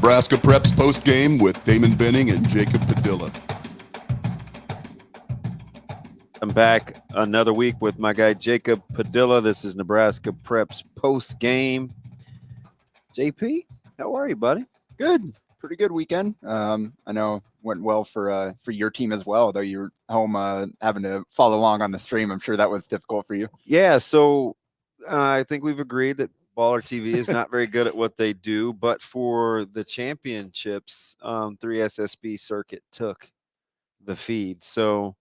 Nebraska Preps Postgame with Damon Benning and Jacob Padilla. I'm back another week with my guy Jacob Padilla. This is Nebraska Preps Postgame. JP, how are you, buddy? Good. Pretty good weekend. I know went well for your team as well, though you're home having to follow along on the stream. I'm sure that was difficult for you. Yeah, so I think we've agreed that Baller TV is not very good at what they do, but for the championships, 3SSB circuit took the feed. So,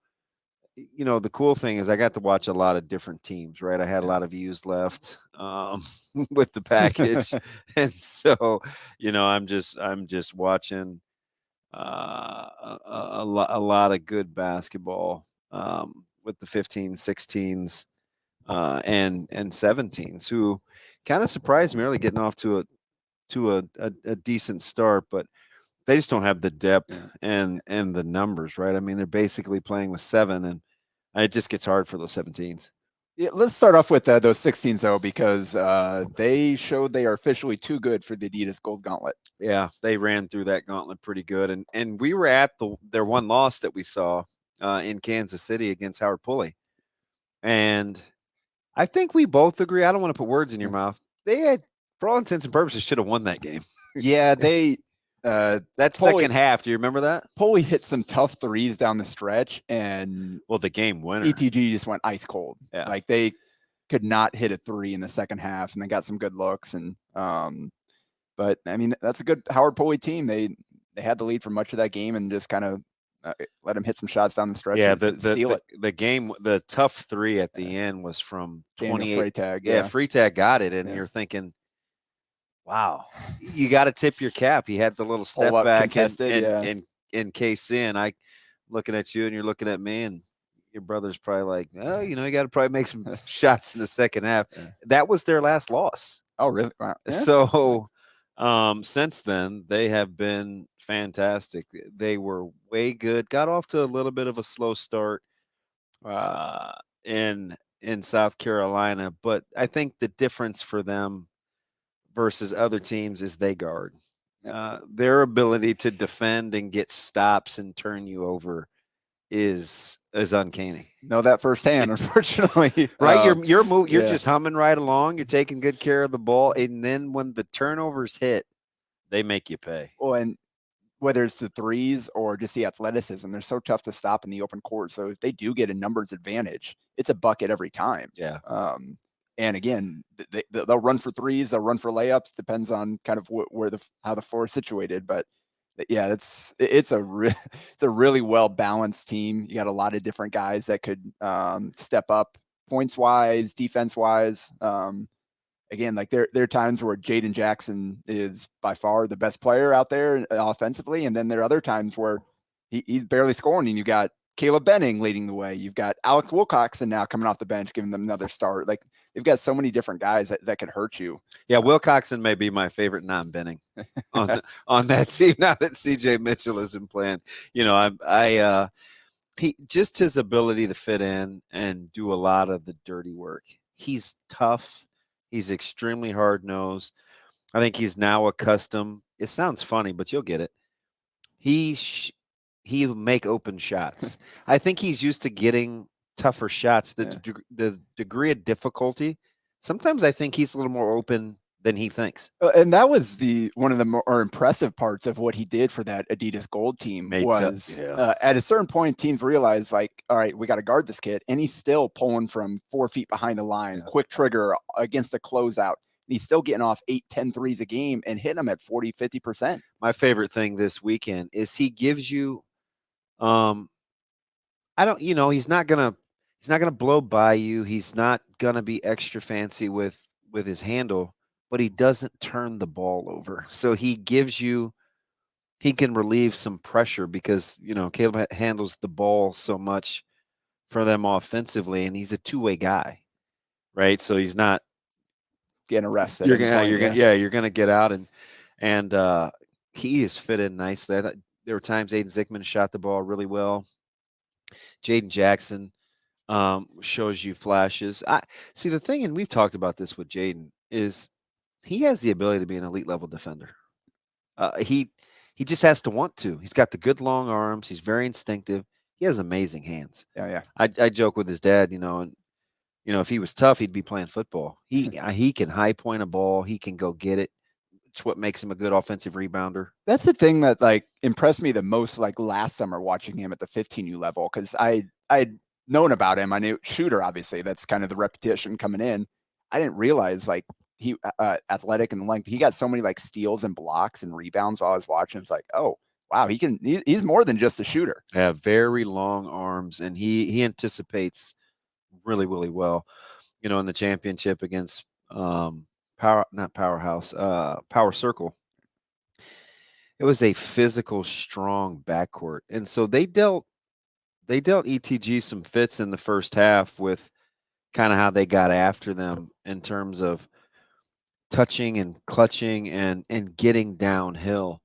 you know, the cool thing is I got to watch a lot of different teams, right? I had a lot of views left with the package. And so, you know, I'm just watching a lot of good basketball with the 15s, 16s, and 17s, who kind of surprised me early getting off to a decent start, but they just don't have the depth and the numbers, right? I mean, they're basically playing with 7, and it just gets hard for those 17s. Yeah, let's start off with those 16s, though, because they showed they are officially too good for the Adidas Gold Gauntlet. Yeah, they ran through that gauntlet pretty good, and we were at their one loss that we saw in Kansas City against Howard Pulley, and I think we both agree. I don't want to put words in your mouth. They had, for all intents and purposes, should have won that game. Yeah, they. That Pulley, second half, do you remember that? Pulley hit some tough threes down the stretch, and the game winner. ETG just went ice cold. Yeah. Like they could not hit a 3 in the second half, and they got some good looks. And but I mean, that's a good Howard Pulley team. They had the lead for much of that game, and just kind of let him hit some shots down the stretch. Yeah, the tough 3 at the end was from 28. Freitag, yeah, Freitag got it, and you're thinking, wow, you got to tip your cap. He had the little step back and case in. I looking at you, and you're looking at me, and your brother's probably like, oh, you know, you got to probably make some shots in the second half. Yeah. That was their last loss. Oh, really? Wow. Yeah. So since then, they have been fantastic. They were way good. Got off to a little bit of a slow start in South Carolina, but I think the difference for them versus other teams is they guard. Their ability to defend and get stops and turn you over is uncanny. Know that firsthand, unfortunately. Right, you're just humming right along. You're taking good care of the ball, and then when the turnovers hit, they make you pay. Well, and whether it's the threes or just the athleticism, they're so tough to stop in the open court. So if they do get a numbers advantage, it's a bucket every time. Yeah. And again, they'll run for threes, they'll run for layups. Depends on kind of how the floor is situated. But yeah, it's a really well balanced team. You got a lot of different guys that could step up points wise, defense wise. Again, like there are times where Jaden Jackson is by far the best player out there offensively, and then there are other times where he's barely scoring, and you got Caleb Benning leading the way. You've got Alex Wilcoxon now coming off the bench, giving them another start. Like they've got so many different guys that could hurt you. Yeah, Wilcoxon may be my favorite non-Benning on that team now that CJ Mitchell isn't playing. You know, he just his ability to fit in and do a lot of the dirty work. He's tough. He's extremely hard-nosed. I think he's now accustomed. It sounds funny, but you'll get it. He make open shots. I think he's used to getting tougher shots. The degree of difficulty, sometimes I think he's a little more open than he thinks. And that was one of the more impressive parts of what he did for that Adidas Gold team was at a certain point, teams realized like, all right, we got to guard this kid. And he's still pulling from 4 feet behind the line, quick trigger against a closeout. And he's still getting off 8-10 threes a game and hitting them at 40-50%. My favorite thing this weekend is he gives you, he's not gonna blow by you. He's not gonna be extra fancy with his handle, but he doesn't turn the ball over. So he can relieve some pressure because, you know, Caleb handles the ball so much for them offensively, and he's a two-way guy, right? So he's not getting arrested. You're gonna get out, and he is fit in nicely. I thought there were times Aiden Zickman shot the ball really well. Jaden Jackson shows you flashes. See the thing, and we've talked about this with Jaden, is he has the ability to be an elite level defender. He just has to want to. He's got the good long arms. He's very instinctive. He has amazing hands. Yeah. I joke with his dad, and if he was tough, he'd be playing football. He can high point a ball. He can go get it. It's what makes him a good offensive rebounder. That's the thing that like impressed me the most, like last summer watching him at the 15U level, because I'd known about him. I knew shooter, obviously. That's kind of the repetition coming in. I didn't realize like he athletic and length. He got so many like steals and blocks and rebounds while I was watching. It's like, oh wow, he's more than just a shooter. Have very long arms, and he anticipates really, really well. In the championship against Power Circle, it was a physical, strong backcourt, and so they dealt ETG some fits in the first half with kind of how they got after them in terms of touching and clutching and getting downhill.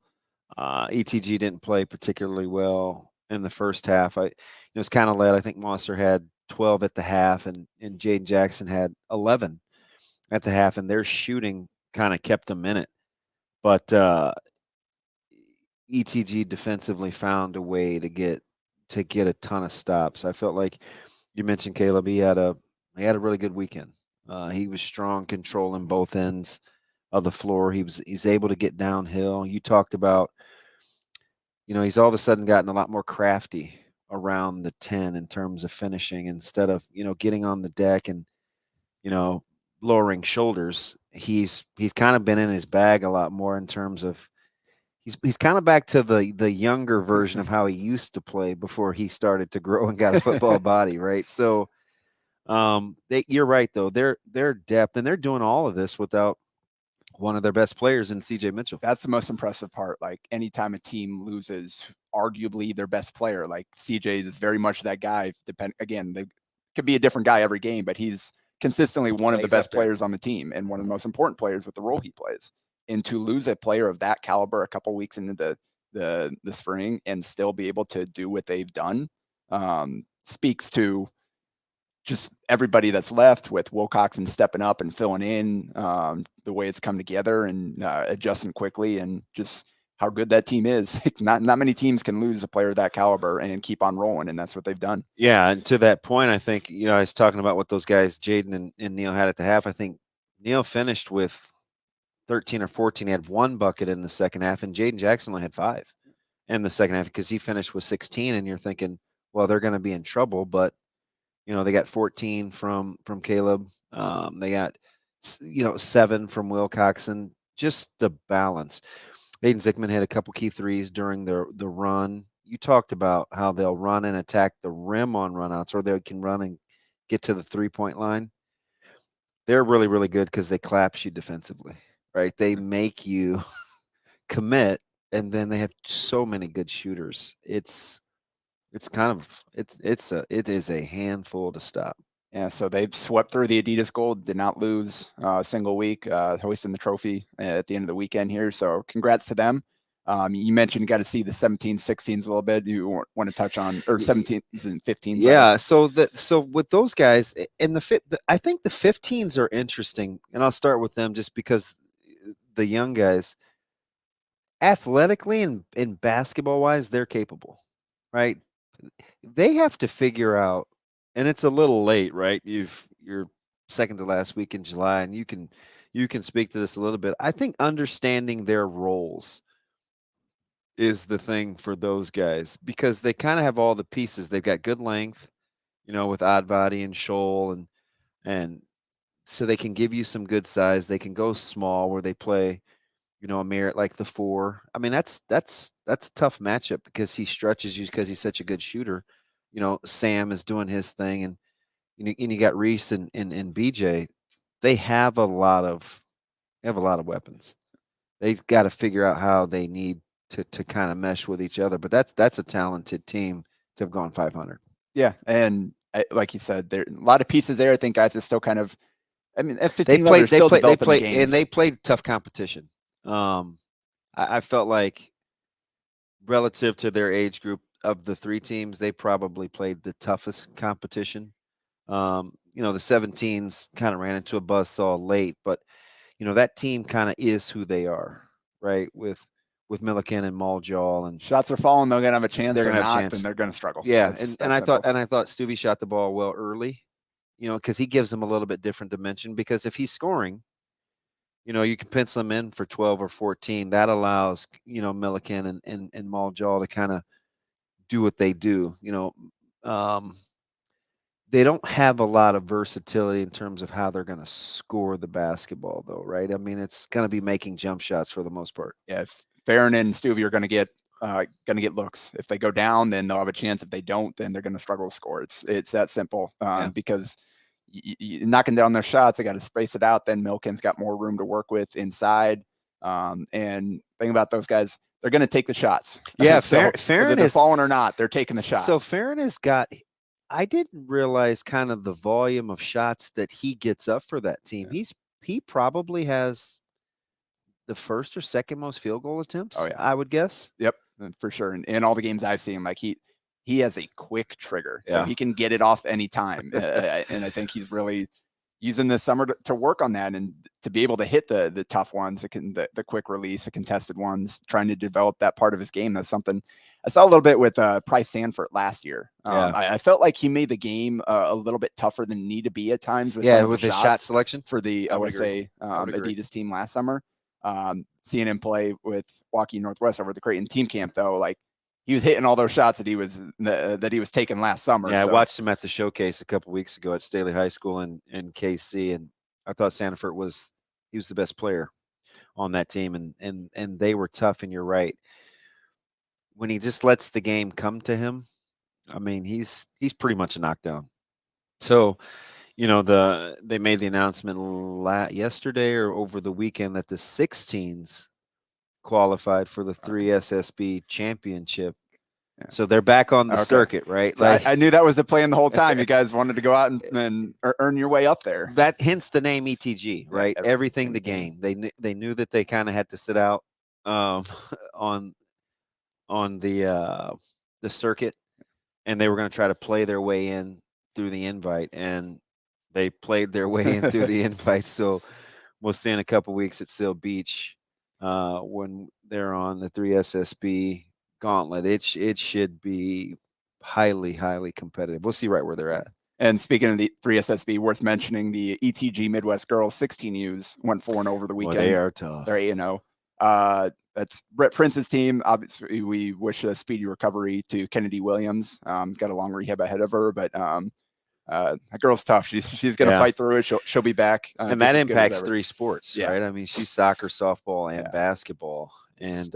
ETG didn't play particularly well in the first half. It was kind of led. I think Monster had 12 at the half, and Jaden Jackson had 11 at the half, and their shooting kind of kept them in it. But ETG defensively found a way to get a ton of stops. I felt like you mentioned Caleb. He had a really good weekend. He was strong, controlling both ends of the floor. He's able to get downhill. You talked about, he's all of a sudden gotten a lot more crafty around the 10 in terms of finishing instead of, getting on the deck and, lowering shoulders. He's kind of been in his bag a lot more in terms of he's kind of back to the younger version of how he used to play before he started to grow and got a football body, right? So you're right though. Their depth, and they're doing all of this without one of their best players in CJ Mitchell. That's the most impressive part. Like anytime a team loses arguably their best player, like CJ is very much that guy. Again, they could be a different guy every game, but he's consistently one of the best players on the team and one of the most important players with the role he plays. And to lose a player of that caliber a couple weeks into the spring and still be able to do what they've done speaks to just everybody that's left, with Wilcoxon stepping up and filling in the way it's come together and adjusting quickly, and just how good that team is. Not many teams can lose a player of that caliber and keep on rolling, and that's what they've done. Yeah, and to that point, I think, I was talking about what those guys, Jaden and Neil, had at the half. I think Neil finished with 13 or 14. He had 1 bucket in the second half, and Jaden Jackson only had 5 in the second half because he finished with 16. And you're thinking, well, they're going to be in trouble, but they got 14 from Caleb. They got 7 from Wilcoxon. Just the balance. Aiden Zickman had a couple key threes during the run. You talked about how they'll run and attack the rim on runouts, or they can run and get to the 3-point line. They're really, really good because they collapse you defensively, right? They make you commit, and then they have so many good shooters. It is a handful to stop. Yeah, so they've swept through the Adidas Gold, did not lose a single week, hoisting the trophy at the end of the weekend here. So congrats to them. You mentioned you got to see the 17s, 16s a little bit. You want to touch on, or 17s and 15s? Yeah. So with those guys in I think the 15s are interesting, and I'll start with them just because the young guys, athletically and basketball wise, they're capable, right? They have to figure out, and it's a little late, right? You're second to last week in July, and you can speak to this a little bit. I think understanding their roles is the thing for those guys, because they kind of have all the pieces. They've got good length, with odd body and shoal, and so they can give you some good size. They can go small where they play, a Merritt like the 4. I mean, that's a tough matchup because he stretches you because he's such a good shooter. Sam is doing his thing, and you got Reese and BJ. They have a lot of weapons. They've got to figure out how they need to kind of mesh with each other. But that's a talented team to have gone 500. Yeah, and like you said, there a lot of pieces there. I think guys are still kind of. I mean, at 15 they played tough competition. I felt like relative to their age group of the 3 teams, they probably played the toughest competition. The 17s kind of ran into a buzzsaw late, but that team kind of is who they are, right? With with Milliken and Muljaw, and shots are falling. They're going to have a chance. They're gonna have a not, chance. then they're going to struggle. Yeah, That's and I simple. thought Stuvie shot the ball well early, because he gives them a little bit different dimension. Because if he's scoring, you can pencil him in for 12 or 14. That allows Milliken and Muljaw to kind of do what they do. They don't have a lot of versatility in terms of how they're going to score the basketball, though, right? I mean, it's going to be making jump shots for the most part. Yeah, Farron and Stuvie are going to get looks. If they go down, then they'll have a chance. If they don't, then they're going to struggle to score. It's that simple. Because knocking down their shots, they got to space it out. Then Milliken's got more room to work with inside. And thing about those guys, they're going to take the shots. Yeah, so Farron whether they're is falling or not, they're taking the shots. So Farron has got. I didn't realize kind of the volume of shots that he gets up for that team. Yeah. He probably has the first or second most field goal attempts. Oh, yeah. I would guess. Yep, for sure. And in all the games I've seen, like he has a quick trigger, so Yeah. he can get it off anytime. And I think he's really using this summer to work on that and to be able to hit the tough ones, the quick release, the contested ones, trying to develop that part of his game. That's something I saw a little bit with Price Sanford last year. I felt like he made the game a little bit tougher than need to be at times with some of with the his shot selection for the OSA Adidas team last summer. Seeing him play with Waukee Northwest over the Creighton team camp, though, like he was hitting all those shots that he was taking last summer. Yeah, I watched him at the showcase a couple weeks ago at Staley High School in KC, and I thought Sanford was the best player on that team, and they were tough. And you're right, when he just lets the game come to him, I mean, he's pretty much a knockdown. So, they made the announcement yesterday or over the weekend that the 16s qualified for the 3SSB championship. Yeah. So they're back on the circuit, right? So I knew that was the plan the whole time. You guys wanted to go out and earn your way up there. That hence the name ETG, right? Yeah, everything the game. They knew that they kind of had to sit out on the circuit, and they were going to try to play their way in through the invite, and they played their way in through the invite. So we'll see in a couple weeks at Seal Beach when they're on the 3SSB Gauntlet. It should be highly, highly competitive. We'll see right where they're at. And speaking of the 3SSB, worth mentioning the ETG Midwest girls 16Us went 4-0 over the weekend. Well, they are tough. They're 8-0. That's Brett Prince's team. Obviously, we wish a speedy recovery to Kennedy Williams. Got a long rehab ahead of her, but that girl's tough. She's going to fight through it. She'll be back. And that impacts 3 sports, right? I mean, she's soccer, softball, and basketball. And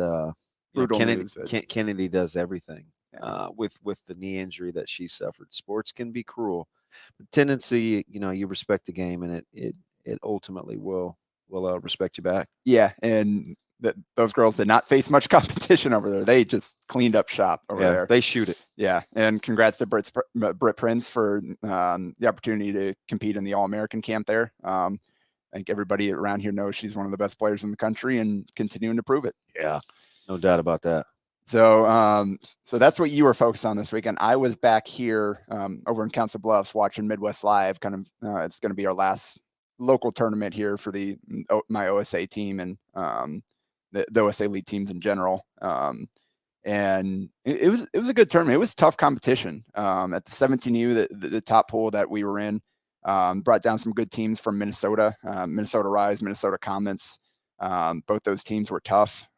Kennedy does everything with the knee injury that she suffered. Sports can be cruel. The tendency, you respect the game, and it ultimately will respect you back. Yeah, and those girls did not face much competition over there. They just cleaned up shop over there. They shoot it. Yeah, and congrats to Britt Prince for the opportunity to compete in the All-American camp there. I think everybody around here knows she's one of the best players in the country and continuing to prove it. Yeah, no doubt about that. So so that's what you were focused on this weekend. I was back here over in Council Bluffs watching Midwest Live. Kind of it's going to be our last local tournament here for my OSA team and the OSA league teams in general. And it was a good tournament. It was tough competition. At the 17U, the top pool that we were in, brought down some good teams from Minnesota, Minnesota Rise, Minnesota Comets. Both those teams were tough.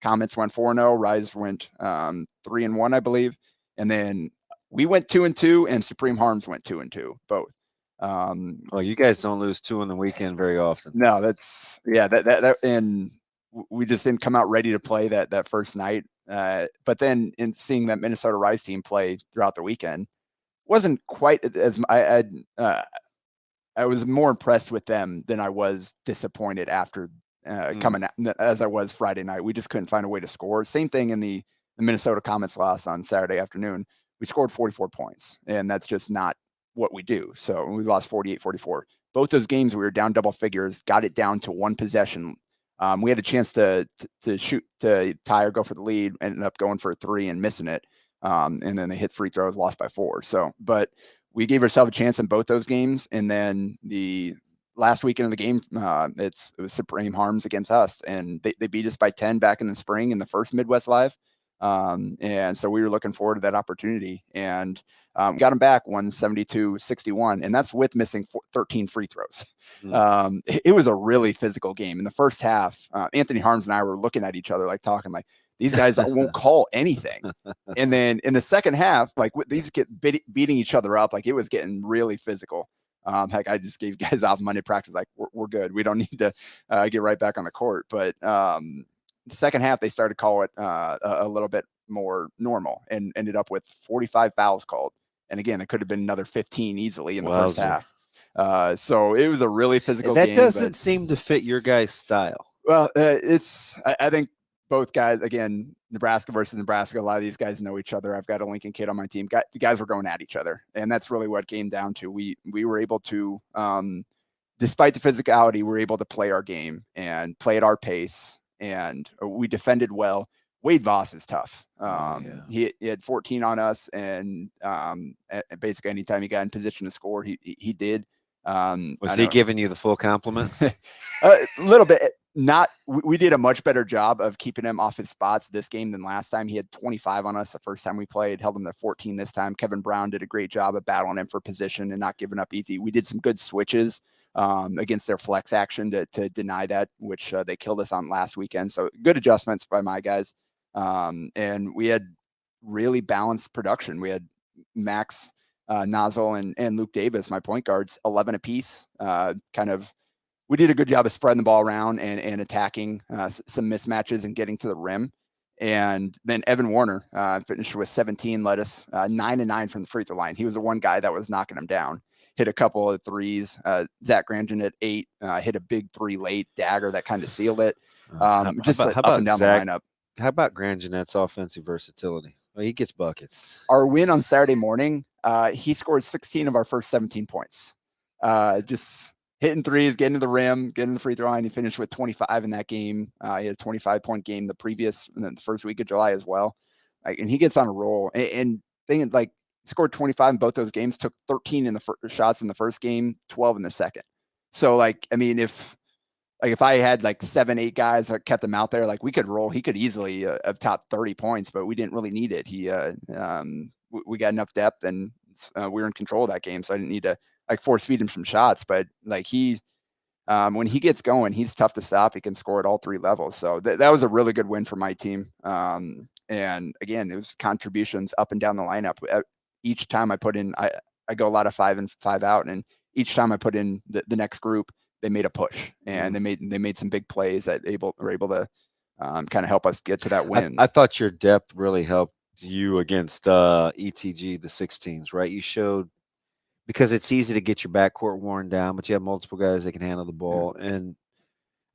Comets went 4-0, Rise went 3-1, I believe. And then we went 2-2 and Supreme Harms went 2-2, both. Well, you guys don't lose 2 on the weekend very often. No, that's that and we just didn't come out ready to play that first night. But then in seeing that Minnesota Rise team play throughout the weekend, wasn't quite as I was more impressed with them than I was disappointed after coming out, as I was Friday night. We just couldn't find a way to score. Same thing in the Minnesota Comets loss on Saturday afternoon. We scored 44 points, and that's just not what we do. So we lost 48-44. Both those games, we were down double figures, got it down to 1 possession. We had a chance to shoot, to tie or go for the lead, ended up going for a 3 and missing it. And then they hit free throws, lost by 4. So, but we gave ourselves a chance in both those games. And then the last weekend of the game, it was Supreme Harms against us, and they beat us by 10 back in the spring in the first Midwest Live. And so we were looking forward to that opportunity, and got them back 172-61, and that's with missing 13 free throws. It was a really physical game. In the first half, Anthony Harms and I were looking at each other, like talking like, these guys won't call anything. And then in the second half, like these get beating each other up, like it was getting really physical. Heck, I just gave guys off Monday practice, like we're good. We don't need to get right back on the court. But the second half, they started to call it a little bit more normal, and ended up with 45 fouls called. And again, it could have been another 15 easily in the first half. So it was a really physical game. That doesn't seem to fit your guys' style. Well, I think both guys, again, Nebraska versus Nebraska, a lot of these guys know each other. I've got a Lincoln kid on my team. The guys were going at each other, and that's really what it came down to. We were able to, despite the physicality, we were able to play our game and play at our pace, and we defended well. Wade Voss is tough. He had 14 on us, and basically anytime he got in position to score, he did. Was he giving you the full compliment? A little bit. We did a much better job of keeping him off his spots this game than last time. He had 25 on us the first time we played, held him to 14 this time. Kevin Brown did a great job of battling him for position and not giving up easy. We did some good switches against their flex action to deny that, which they killed us on last weekend. So good adjustments by my guys. And we had really balanced production. We had Max Nozzle and Luke Davis, my point guards, 11 apiece. We did a good job of spreading the ball around and attacking some mismatches and getting to the rim. And then Evan Warner finished with 17, led us 9-9 from the free throw line. He was the one guy that was knocking him down. Hit a couple of threes. Zach Grandin at 8, hit a big 3 late dagger that kind of sealed it. How about up and down Zach, the lineup. How about Grandinette's offensive versatility? Well, he gets buckets. Our win on Saturday morning, he scored 16 of our first 17 points. Just hitting threes, getting to the rim, getting the free throw line. He finished with 25 in that game. He had a 25-point game the first week of July as well. And he gets on a roll. And thing like scored 25 in both those games, took 13 in the shots in the first game, 12 in the second. So if I had 7-8 guys that kept him out there, we could roll. He could easily have topped 30 points, but we didn't really need it. We got enough depth, and we were in control of that game, so I didn't need to force feed him some shots. But when he gets going, he's tough to stop. He can score at all 3 levels. So that was a really good win for my team. And again, it was contributions up and down the lineup. Each time I put in, I go a lot of 5 and 5 out, and each time I put in the next group, they made a push, and they made some big plays that were able to kind of help us get to that win. I thought your depth really helped you against ETG, the 16s, right? You showed, because it's easy to get your backcourt worn down, but you have multiple guys that can handle the ball. Yeah. And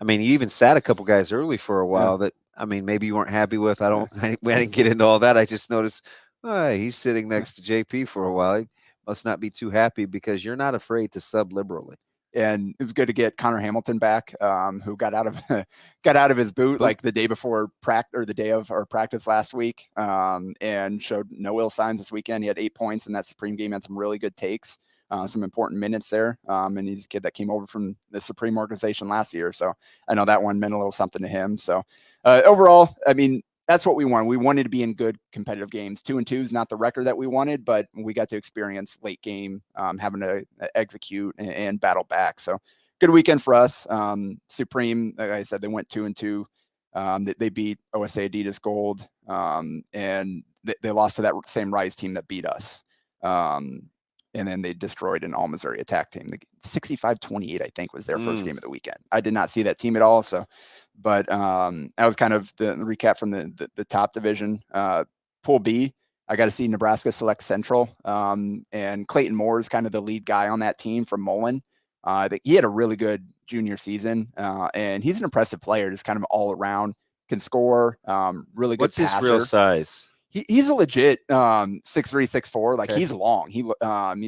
I mean, you even sat a couple guys early for a while that, maybe you weren't happy with. I didn't get into all that. I just noticed, he's sitting next to JP for a while. He must not be too happy, because you're not afraid to sub liberally. And it was good to get Connor Hamilton back, who got out of his boot the day before practice, or the day of our practice last week, and showed no ill signs this weekend. He had 8 points in that Supreme game, had some really good takes, some important minutes there. And he's a kid that came over from the Supreme organization last year, so I know that one meant a little something to him. So overall, that's what we wanted. We wanted to be in good competitive games. 2-2 is not the record that we wanted, but we got to experience late game, having to execute and battle back. So good weekend for us. Supreme, like I said, they went 2-2. They beat OSA Adidas Gold, and they lost to that same Rise team that beat us. And then they destroyed an All-Missouri attack team. 65-28, I think, was their first game of the weekend. I did not see that team at all. But that was kind of the recap from the top division. Pool B, I got to see Nebraska select Central. And Clayton Moore is kind of the lead guy on that team from Mullen. He had a really good junior season. And he's an impressive player, just kind of all around, can score, really good passer. What's his real size? He's a legit 6'3", 6'4". He's long. He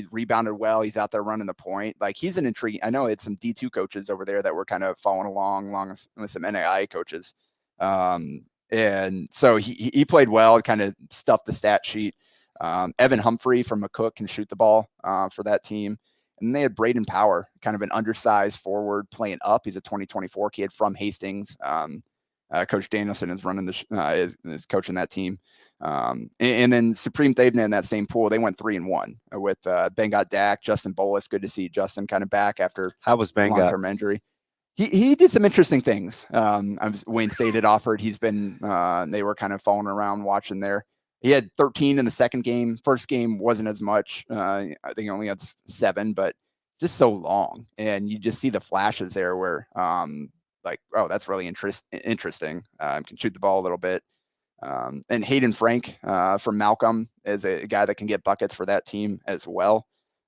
rebounded well. He's out there running the point. He's an intriguing. I know it's some D2 coaches over there that were kind of following along with some NAI coaches. And so he played well, kind of stuffed the stat sheet. Evan Humphrey from McCook can shoot the ball for that team. And they had Braden Power, kind of an undersized forward playing up. He's a 2024 kid from Hastings. Coach Danielson is running is coaching that team. And then Supreme Thavenin in that same pool, they went 3-1 with Bengot Dak, Justin Bolus. Good to see Justin kind of back after how was Bengot? Long-term injury. He did some interesting things. Wayne State had offered. He's been they were kind of following around watching there. He had 13 in the second game. First game wasn't as much. I think he only had 7, but just so long. And you just see the flashes there where like, oh, that's really interesting. Can shoot the ball a little bit. And Hayden Frank from Malcolm is a guy that can get buckets for that team as well.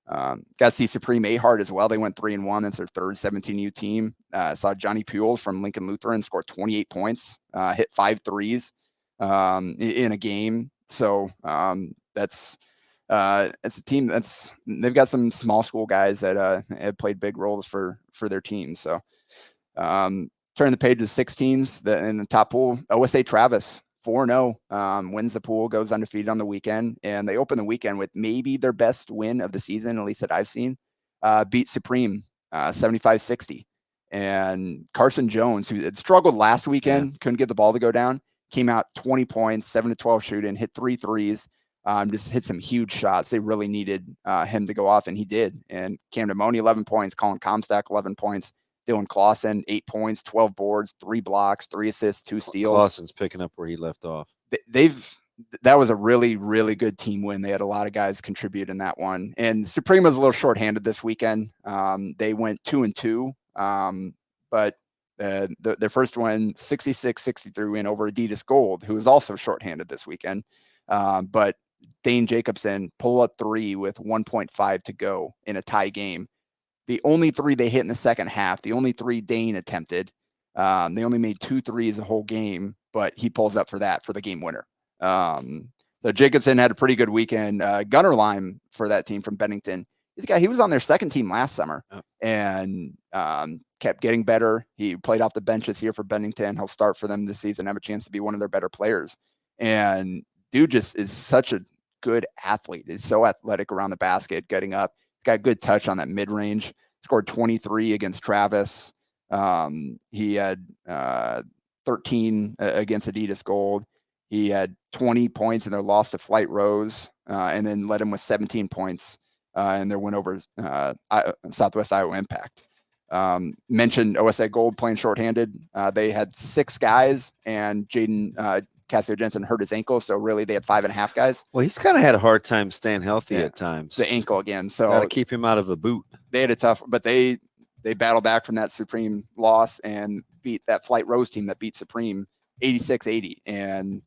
Got to see Supreme Ahart as well. They went 3-1. That's their third 17U team. Saw Johnny Puel from Lincoln Lutheran score 28 points, hit 5 threes in a game. So that's it's a team they've got some small school guys that have played big roles for their teams. So turn the page to 16s in the top pool. OSA Travis 4-0, wins the pool, goes undefeated on the weekend, and they open the weekend with maybe their best win of the season, at least that I've seen. Beat Supreme 75-60. And Carson Jones, who had struggled last weekend, couldn't get the ball to go down, came out 20 points, 7-12 shooting, hit 3 threes, just hit some huge shots. They really needed him to go off, and he did. And Cam Demoni, 11 points, Colin Comstock, 11 points, Dylan Clausen, 8 points, 12 boards, 3 blocks, 3 assists, 2 steals. Clausen's picking up where he left off. That was a really, really good team win. They had a lot of guys contribute in that one. And Supreme was a little shorthanded this weekend. They went 2-2, but their first one, 66-63 win over Adidas Gold, who was also shorthanded this weekend. But Dane Jacobson pull up 3 with 1.5 to go in a tie game. The only 3 they hit in the second half, the only 3 Dane attempted, they only made 2 threes the whole game, but he pulls up for the game winner. So Jacobson had a pretty good weekend. Gunnar Lime for that team from Bennington. He was on their second team last summer and kept getting better. He played off the bench this year for Bennington. He'll start for them this season, have a chance to be one of their better players. And dude just is such a good athlete. He's so athletic around the basket, getting up. Got good touch on that mid-range. Scored 23 against Travis. He had 13 against Adidas Gold. He had 20 points in their loss to Flight Rose, and then led him with 17 points in their win over Southwest Iowa Impact. Mentioned OSA Gold playing shorthanded. They had 6 guys, and Jaden Cassio Jensen hurt his ankle, so really they had 5.5 guys. Well, he's kind of had a hard time staying healthy at times. The ankle again, so got to keep him out of a boot. They had a tough, but they battled back from that Supreme loss and beat that Flight Rose team that beat Supreme 86-80. And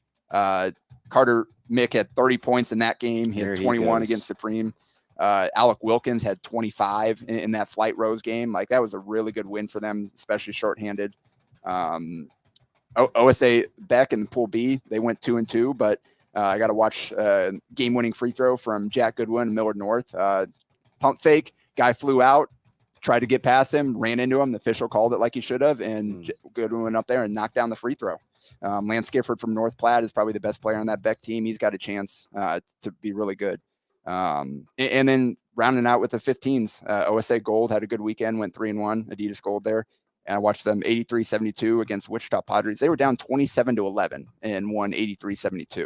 Carter Mick had 30 points in that game. He had 21 against Supreme. Alec Wilkins had 25 in that Flight Rose game. Like, that was a really good win for them, especially shorthanded. OSA Beck in Pool B, they went 2-2, but I got to watch game-winning free throw from Jack Goodwin, Millard North. Pump fake, guy flew out, tried to get past him, ran into him. The official called it like he should have, and Goodwin went up there and knocked down the free throw. Lance Gifford from North Platte is probably the best player on that Beck team. He's got a chance to be really good. And then rounding out with the 15s, OSA Gold had a good weekend, went 3-1, Adidas Gold there. And I watched them 83-72 against Wichita Padres. They were down 27-11 and won 83-72.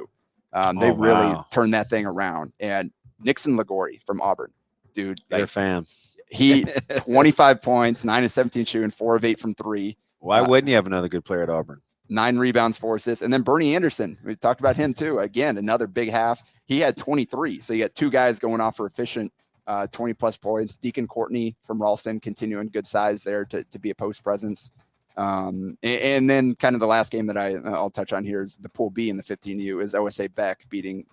They really turned that thing around. And Nixon Liguori from Auburn, dude. They're a fan. He 25 points, 9 of 17 shooting, 4 of 8 from 3. Why wouldn't you have another good player at Auburn? 9 rebounds, 4 assists. And then Bernie Anderson, we talked about him too. Again, another big half. He had 23. So you got 2 guys going off for efficient 20 plus points. Deacon Courtney from Ralston continuing good size there to be a post presence. And then kind of the last game that I'll touch on here is the Pool B in the 15U is OSA Beck beating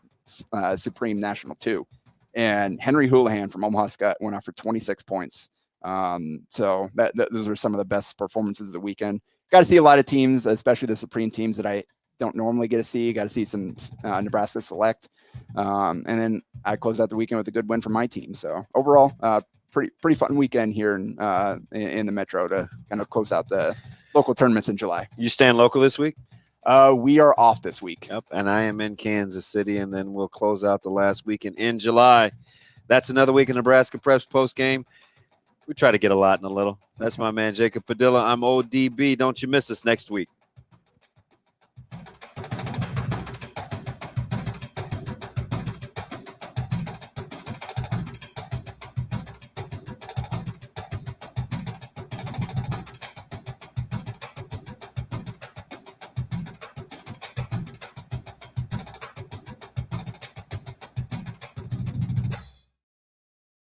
Supreme National 2. And Henry Houlihan from Omaha Scott went off for 26 points. So those are some of the best performances of the weekend. Got to see a lot of teams, especially the Supreme teams that I don't normally get to see. Got to see some Nebraska Select. And then I closed out the weekend with a good win for my team. So overall, pretty fun weekend here in the Metro to kind of close out the local tournaments in July. You staying local this week? We are off this week. Yep, and I am in Kansas City, and then we'll close out the last weekend in July That's another week in Nebraska Preps post game. We try to get a lot in a little. That's my man, Jacob Padilla. I'm ODB. Don't you miss us next week.